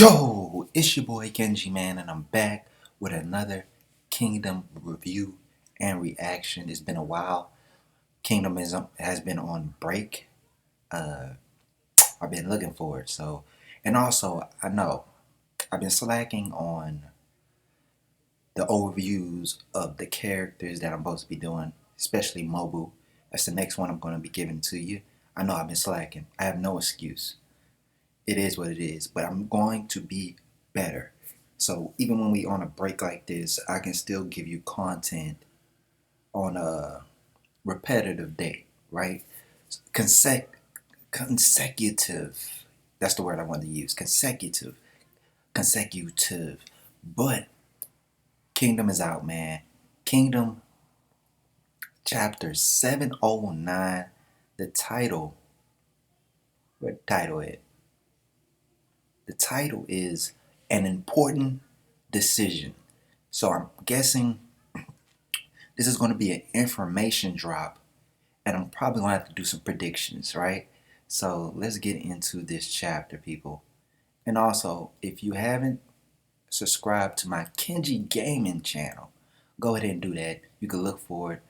Yo, it's your boy Kenji Man, and I'm back with another Kingdom review and reaction. It's been a while. Kingdom has been on break. Uh, I've been looking for it. And also I know I've been slacking on the overviews of the characters that I'm supposed to be doing, especially Mobu. That's the next one I'm going to be giving to you. I know I've been slacking. I have no excuse. It is what it is, but I'm going to be better. So even when we on a break like this, I can still give you content on a repetitive day, right? Consecutive. That's the word I want to use. Consecutive. But Kingdom is out, man. Kingdom chapter 709. The title. Where the title is? The title is An Important Decision. So I'm guessing this is going to be an information drop, and I'm probably going to have to do some predictions, right? So let's get into this chapter, people. And also, if you haven't subscribed to my Kenji Gaming channel, go ahead and do that. You can look for it.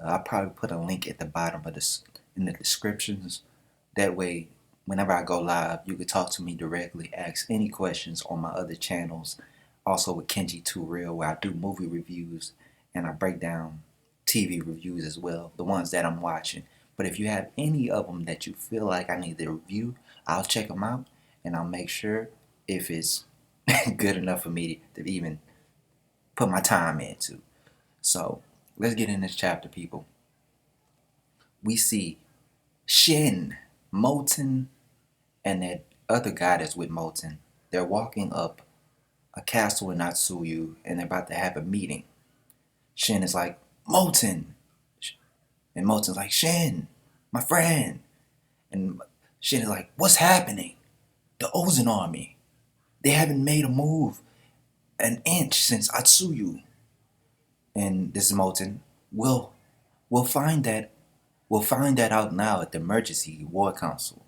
I'll probably put a link at the bottom of this in the descriptions. That way, whenever I go live, you can talk to me directly, ask any questions on my other channels. Also with Kenji 2 Real, where I do movie reviews and I break down TV reviews as well, the ones that I'm watching. But if you have any of them that you feel like I need to review, I'll check them out and I'll make sure if it's good enough for me to even put my time into. So let's get in this chapter, people. We see Shin, Moten, and that other guy that's with Moten. They're walking up a castle in Natsuyu and they're about to have a meeting. Shin is like, Moten. And Moten's like, Shin, my friend. And Shin is like, what's happening? The Ozen army. They haven't made a move an inch since Atsuyu. And this is Moten. We'll find that out now at the emergency war council.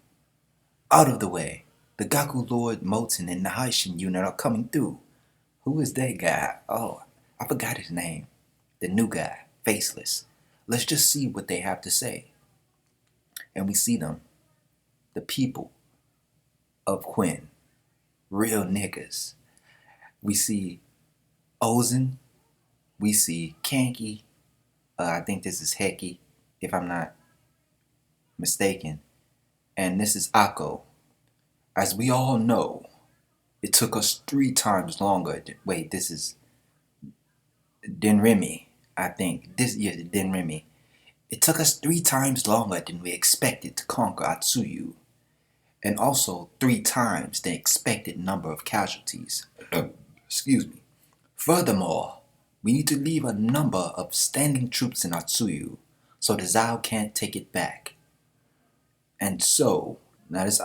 Out of the way. The Gaku Lord Moten and the Haishin unit are coming through. Who is that guy? Oh, I forgot his name. The new guy, faceless. Let's just see what they have to say. And we see them. The people of Quinn. Real niggas. We see Ozen. We see Kanki. I think this is Heki, if I'm not mistaken. And this is Akko. As we all know, it took us 3 times longer. Wait, this is Denrimi, I think. Denrimi. It took us 3 times longer than we expected to conquer Atsuyu. And also 3 times the expected number of casualties. Excuse me. Furthermore, we need to leave a number of standing troops in Atsuyu so the Zao can't take it back. And so, now this,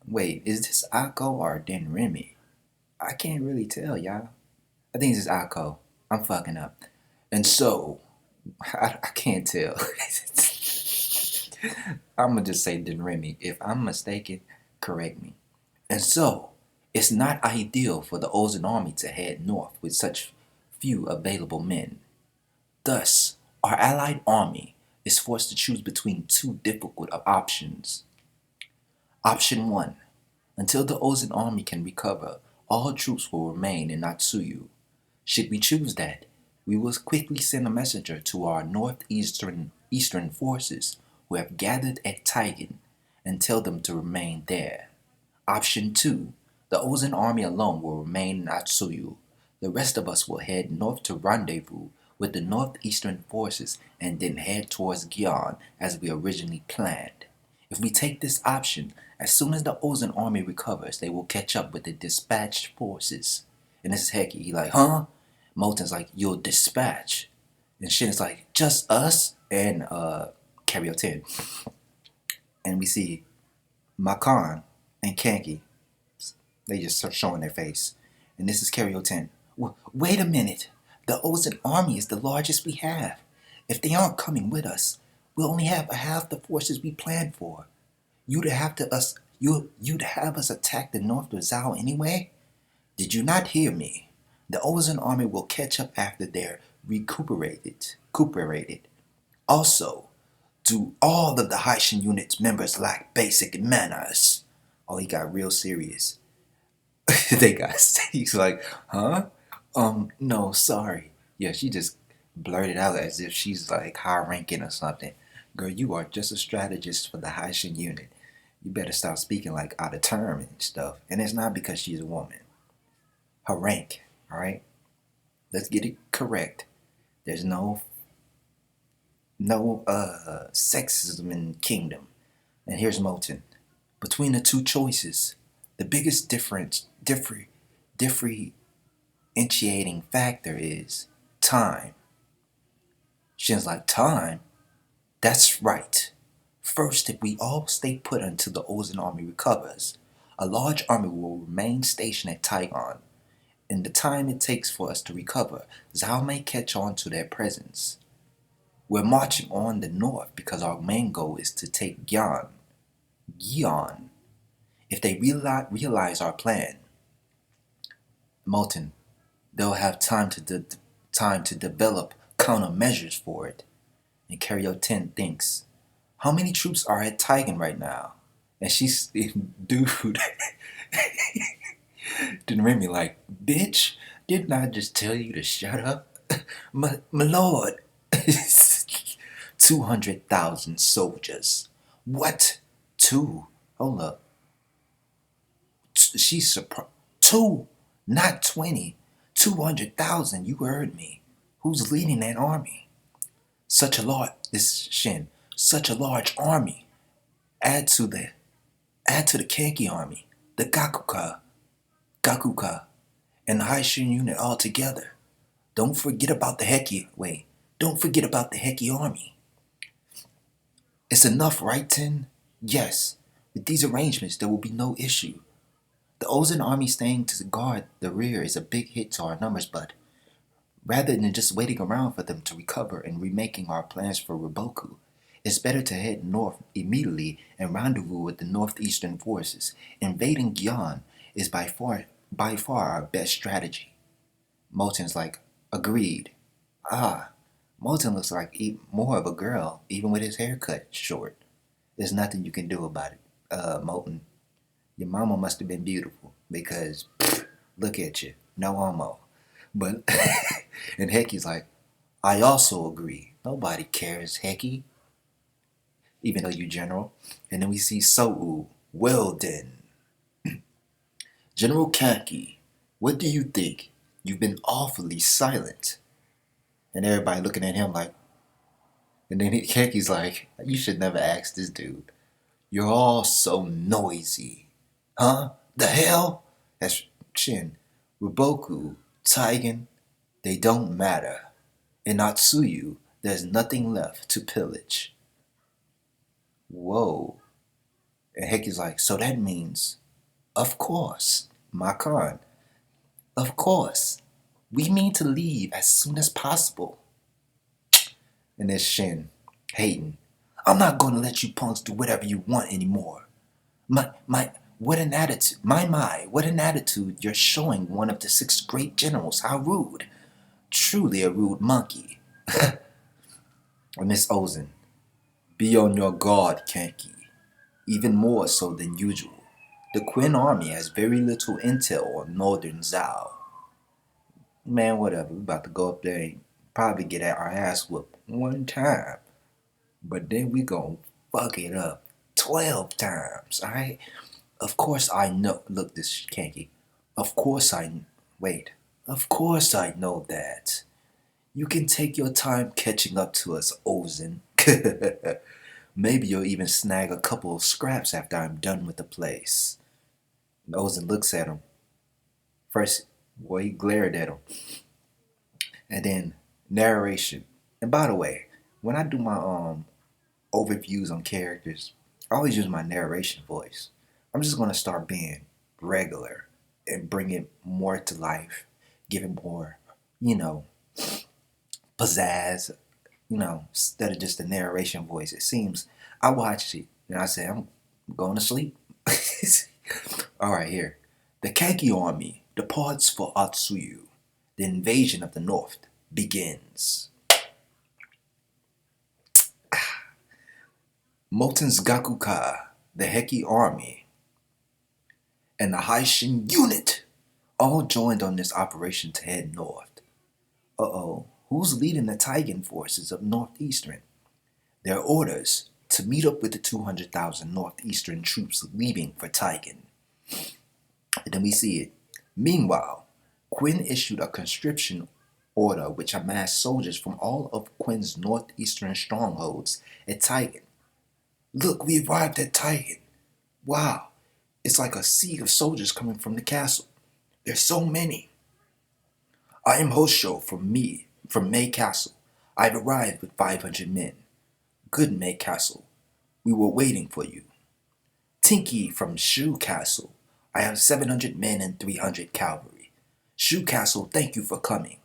wait, is this Akko or Denrimi? I can't really tell, y'all. I think this is Akko. I'm fucking up. And so, I can't tell. I'm gonna just say Denrimi. If I'm mistaken, correct me. And so, it's not ideal for the Ozen army to head north with such few available men. Thus, our allied army is forced to choose between 2 difficult options. Option 1. Until the Ozen army can recover, all troops will remain in Natsuyu. Should we choose that, we will quickly send a messenger to our northeastern forces who have gathered at Taigen and tell them to remain there. Option 2. The Ozen army alone will remain in Atsuyu. The rest of us will head north to rendezvous with the northeastern forces and then head towards Gion as we originally planned. If we take this option, as soon as the Ozen army recovers, they will catch up with the dispatched forces. And this is Heki. He like, huh? Moten's like, you'll dispatch. And Shin is like, just us? And Karyoten. And we see Makan and Kanki. They just start showing their face. And this is Karyoten. Wait a minute. The Ozen army is the largest we have. If they aren't coming with us, we'll only have half the forces we planned for. You'd have us attack the north of Zao anyway? Did you not hear me? The Ozen army will catch up after they're recuperated. Also, do all of the Haitian unit's members lack basic manners? Oh, he got real serious. He's like, huh? No, sorry. Yeah, she just blurted out as if she's like high ranking or something. Girl, you are just a strategist for the Haitian unit. You better stop speaking like out of term and stuff. And it's not because she's a woman. Her rank, all right? Let's get it correct. There's no sexism in Kingdom. And here's Moten. Between the two choices, the biggest differentiating factor is time. Shin's like, time? That's right. First, if we all stay put until the Ozen army recovers, a large army will remain stationed at Taigon. In the time it takes for us to recover, Zhao may catch on to their presence. We're marching on the north because our main goal is to take Gyan. If they realize our plan, Moten, they'll have time to develop countermeasures for it. And Karyo-Ten thinks, how many troops are at Taigan right now? And she's, dude, didn't make me like, bitch, didn't I just tell you to shut up? My lord, 200,000 soldiers. What? Two? Hold up. She's surprised. Two, not 20. 200,000, you heard me. Who's leading that army? Such a large army. Add to the Kanki army, the Gakuka, and the Haitian unit all together. Don't forget about the Heki army. It's enough, right, Ten? Yes. With these arrangements, there will be no issue. The Ozen army staying to guard the rear is a big hit to our numbers, but rather than just waiting around for them to recover and remaking our plans for Riboku, it's better to head north immediately and rendezvous with the northeastern forces. Invading Gyan is by far our best strategy. Moten's like, agreed. Moten looks like more of a girl, even with his hair cut short. There's nothing you can do about it, Moten. Your mama must have been beautiful because, look at you, no homo. But, and Heki's like, I also agree. Nobody cares, Heki. Even though you general. And then we see Sou. Well then. General Kanki, what do you think? You've been awfully silent. And everybody looking at him like, and then Kanki's like, you should never ask this dude. You're all so noisy. Huh? The hell? That's Shin. Riboku, Taigen, they don't matter. In Atsuyu, there's nothing left to pillage. Whoa. And Heki's like, so that means, of course, Makan, of course, we mean to leave as soon as possible. And there's Shin, hating. I'm not going to let you punks do whatever you want anymore. What an attitude. What an attitude you're showing one of the 6 great generals. How rude. Truly a rude monkey. Miss Ozen, be on your guard, Kanki. Even more so than usual. The Quinn army has very little intel on Northern Zhao. Man, whatever. We about to go up there and probably get our ass whooped one time. But then we gonna fuck it up 12 times, alright? Of course I know. Look, this Kanki. Of course I know that. You can take your time catching up to us, Ozen. Maybe you'll even snag a couple of scraps after I'm done with the place. And Ozen looks at him. First, boy, he glared at him. And then narration. And by the way, when I do my overviews on characters, I always use my narration voice. I'm just going to start being regular and bring it more to life, give it more, pizzazz, instead of just a narration voice. It seems, I watched it and I said, I'm going to sleep. All right, here. The Kanki army, departs for Atsuyu. The invasion of the North begins. Moten's Gakuka, the Heki army, and the Haishin unit all joined on this operation to head north. Uh-oh, who's leading the Taigen forces of Northeastern? Their orders to meet up with the 200,000 Northeastern troops leaving for Taigen. And then we see it. Meanwhile, Quinn issued a conscription order which amassed soldiers from all of Quinn's northeastern strongholds at Taigen. Look, we arrived at Taigen. Wow, it's like a sea of soldiers coming from the castle. There's so many. I am Hosho from Mei Castle. I've arrived with 500 men. Good Mei Castle. We were waiting for you. Tinky from Shu Castle. I have 700 men and 300 cavalry. Shu Castle, thank you for coming.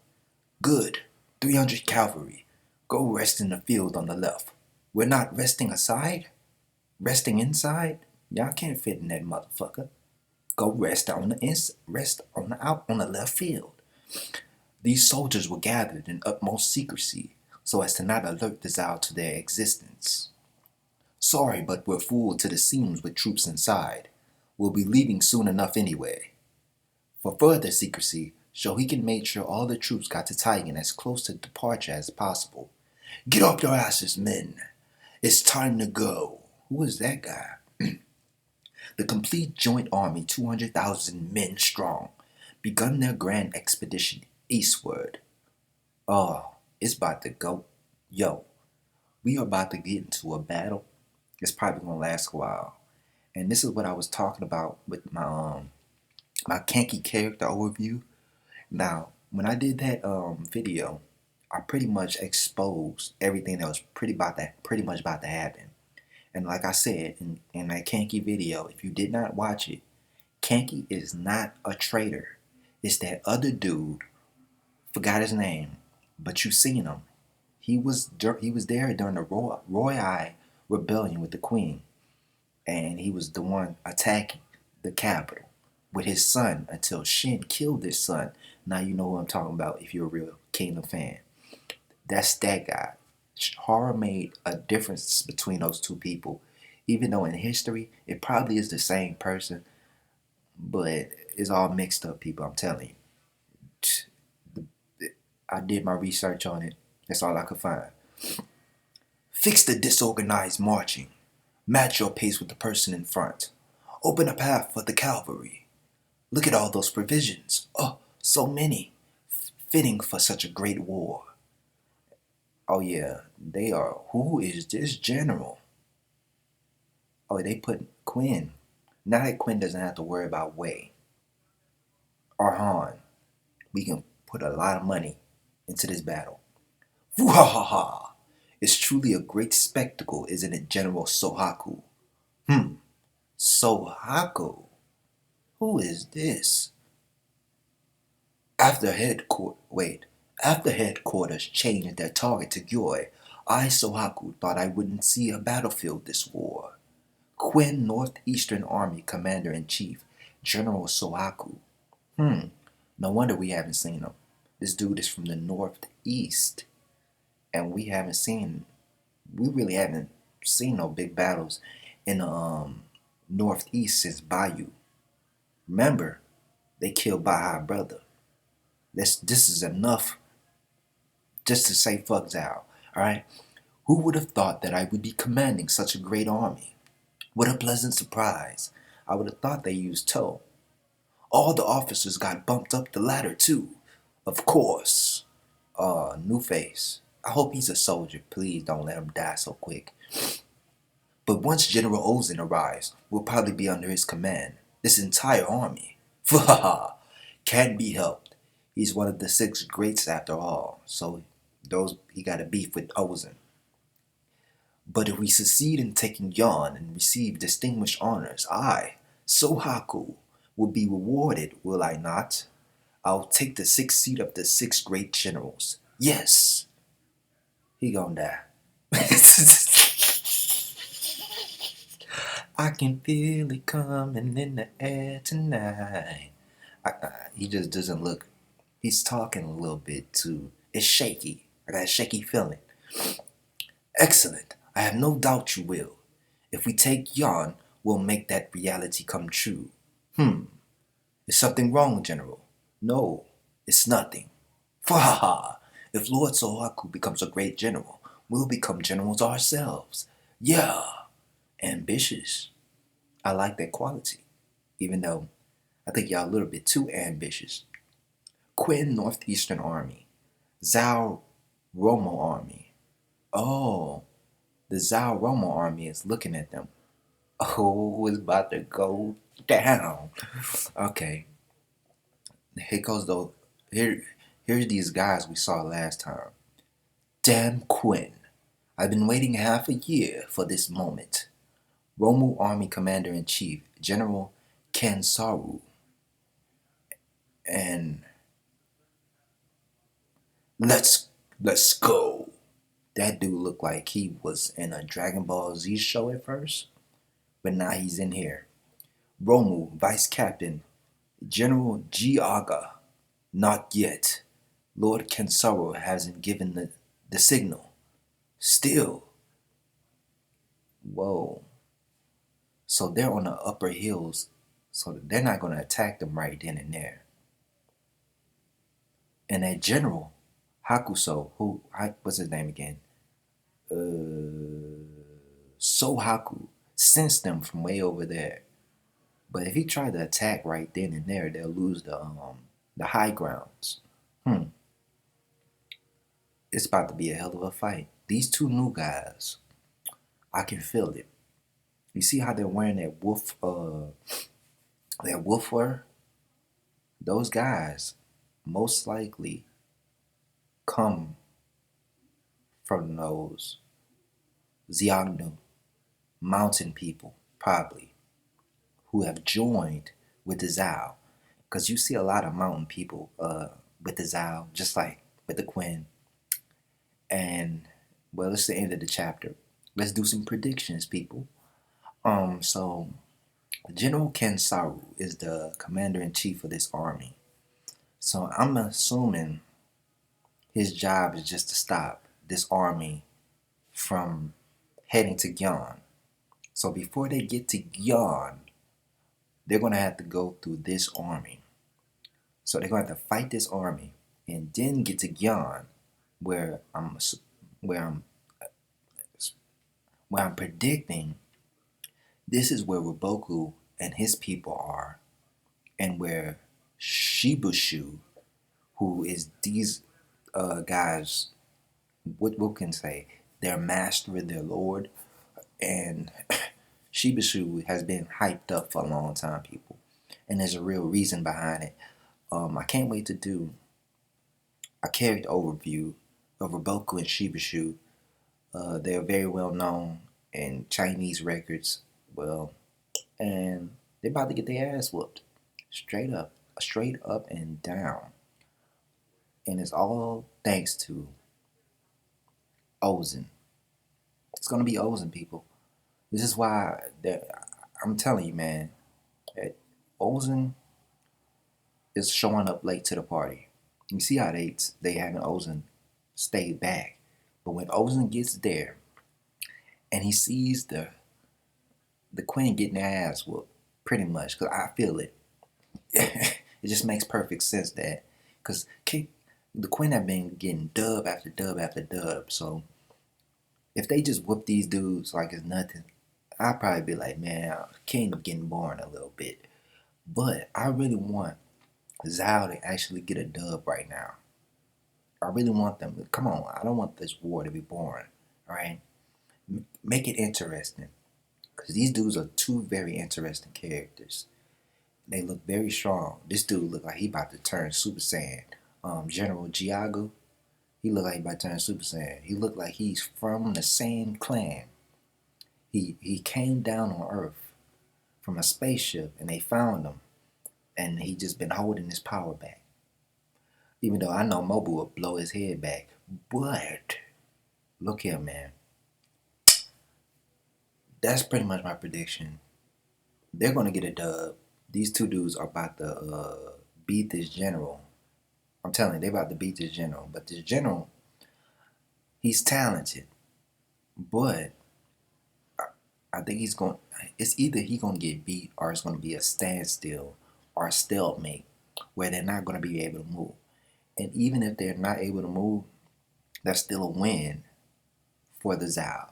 Good. 300 cavalry. Go rest in the field on the left. We're not resting aside? Resting inside? Y'all can't fit in that motherfucker. Go rest on the left field. These soldiers were gathered in utmost secrecy so as to not alert the Zhao to their existence. Sorry, but we're full to the seams with troops inside. We'll be leaving soon enough anyway. For further secrecy, Shohiken made sure all the troops got to Taigen as close to departure as possible. Get up your asses, men. It's time to go. Who is that guy? The complete joint army, 200,000 men strong, begun their grand expedition eastward. Oh, it's about to go. Yo, we are about to get into a battle. It's probably gonna last a while. And this is what I was talking about with my Kanki character overview. Now, when I did that video, I pretty much exposed everything that was pretty much about to happen. And like I said in that Kanki video, if you did not watch it, Kanki is not a traitor. It's that other dude, forgot his name, but you seen him. He was there during the Royai rebellion with the Queen, and he was the one attacking the capital with his son until Shin killed his son. Now you know what I'm talking about if you're a real Kingdom fan. That's that guy. Horror made a difference between those two people, even though in history it probably is the same person, but it's all mixed up, people. I'm telling you. I did my research on it. That's all I could find. Fix the disorganized marching. Match your pace with the person in front. Open a path for the cavalry. Look at all those provisions. Oh, so many. Fitting for such a great war. Oh yeah, they are. Who is this general? Oh, they put Quinn. Now that Quinn doesn't have to worry about Wei or Han, we can put a lot of money into this battle. Woo-ha-ha-ha! It's truly a great spectacle, isn't it, General Sohaku? Sohaku? Who is this? After headquarters changed their target to Gyoi, I, Sohaku, thought I wouldn't see a battlefield this war. Quinn Northeastern Army Commander-in-Chief, General Sohaku. No wonder we haven't seen him. This dude is from the Northeast. And we really haven't seen no big battles in the Northeast since Bayou. Remember, they killed Baha brother. This is enough just to say fuck Zhao, alright? Who would have thought that I would be commanding such a great army? What a pleasant surprise. I would have thought they used tow. All the officers got bumped up the ladder too. Of course. New face. I hope he's a soldier. Please don't let him die so quick. But once General Ozen arrives, we'll probably be under his command. This entire army. Can't be helped. He's one of the 6 greats after all. So he got a beef with Ozen. But if we succeed in taking Yon and receive distinguished honors, I, Sohaku, will be rewarded, will I not? I'll take the 6th seat of the 6 great generals. Yes. He gonna die. I can feel it coming in the air tonight. He just doesn't look. He's talking a little bit too. It's shaky. I got a shaky feeling. Excellent. I have no doubt you will. If we take Yon, we'll make that reality come true. Hmm. Is something wrong, General? No, it's nothing. Fahaha! If Lord Sohaku becomes a great general, we'll become generals ourselves. Yeah, ambitious. I like that quality, even though I think y'all a little bit too ambitious. Quinn Northeastern Army, Zhao Romo Army. Oh, the Zhao Romo Army is looking at them. Oh, it's about to go down. Okay, here goes though. Here's these guys we saw last time. Damn Quinn. I've been waiting half a year for this moment. Romu Army Commander-in-Chief, General Kansaru. And let's go. That dude looked like he was in a Dragon Ball Z show at first, but now he's in here. Romu, Vice Captain, General Giaga. Not yet. Lord Kansaru hasn't given the signal. Still. Whoa. So they're on the upper hills, so they're not going to attack them right then and there. And that general, Hakuso, what's his name again? Sohaku, sensed them from way over there. But if he tried to attack right then and there, they'll lose the high grounds. It's about to be a hell of a fight. These two new guys, I can feel it. You see how they're wearing that wolf fur? Those guys most likely come from those Xiongnu mountain people, probably, who have joined with the Zhao. Because you see a lot of mountain people with the Zhao, just like with the Quinn. And, well, it's the end of the chapter. Let's do some predictions, people. So General Kansaru is the commander-in-chief of this army. So I'm assuming his job is just to stop this army from heading to Gyan. So before they get to Gyan, they're going to have to go through this army. So they're going to have to fight this army and then get to Gyan, where I'm predicting this is where Roboku and his people are, and where Shibushu, who is these guys, what can say, their master, their lord, and Shibushu has been hyped up for a long time, people, and there's a real reason behind it. I can't wait to do a character overview of Roboku and Shibushu. They're very well known in Chinese records, and they're about to get their ass whooped, straight up and down, and it's all thanks to Ozen. It's gonna be Ozen, people. This is why I'm telling you, man, that Ozen is showing up late to the party. You see how they having Ozen stay back, but when Ozen gets there and he sees the Queen getting their ass whooped, pretty much, because I feel it. It just makes perfect sense that, because the Queen have been getting dub after dub after dub, so if they just whoop these dudes like it's nothing, I'd probably be like, man, Kingdom getting boring a little bit. But I really want Zhao to actually get a dub right now. I really want them. Come on, I don't want this war to be boring. All right, make it interesting, because these dudes are two very interesting characters. They look very strong. This dude look like he about to turn Super Saiyan. General Giago, he look like he about to turn Super Saiyan. He look like he's from the same clan. He came down on Earth from a spaceship, and they found him, and he just been holding his power back. Even though I know Mobu will blow his head back, but look here, man. That's pretty much my prediction. They're gonna get a dub. These two dudes are about to beat this general. I'm telling you, they about to beat this general. But this general, he's talented, but I think he's going. It's either he's going to get beat or it's going to be a standstill or a stalemate where they're not going to be able to move. And even if they're not able to move, that's still a win for the Zhao.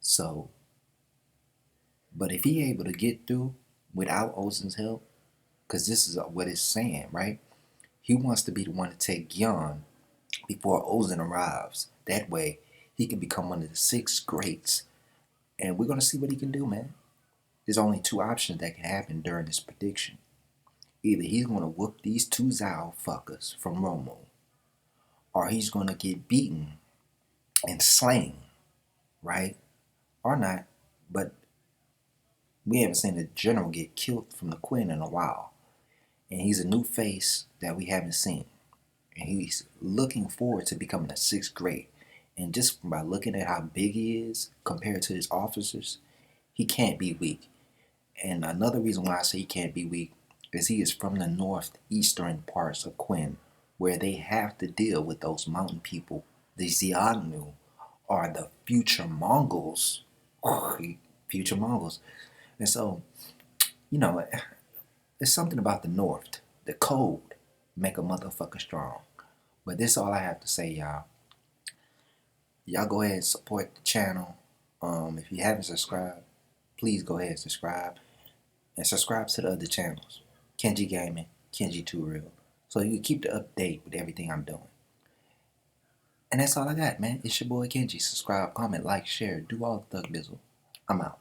So, but if he able to get through without Ozin's help, because this is what it's saying, right? He wants to be the one to take Gyeon before Ozin arrives. That way, he can become one of the 6 greats. And we're going to see what he can do, man. There's only 2 options that can happen during this prediction. Either he's going to whoop these 2 Zhao fuckers from Romo, or he's going to get beaten and slain, right? Or not, but we haven't seen the general get killed from the Queen in a while. And he's a new face that we haven't seen. And he's looking forward to becoming a 6th grade. And just by looking at how big he is compared to his officers, he can't be weak. And another reason why I say he can't be weak is he is from the northeastern parts of Quinn, where they have to deal with those mountain people, the Xiongnu, or the future Mongols. Future Mongols. And so, you know, there's something about the north, the cold, make a motherfucker strong. But this is all I have to say, y'all. Y'all go ahead and support the channel. If you haven't subscribed, please go ahead and subscribe. And subscribe to the other channels. Kenji Gaming, Kenji Too Real. So you can keep the update with everything I'm doing. And that's all I got, man. It's your boy Kenji. Subscribe, comment, like, share. Do all the thug dizzle. I'm out.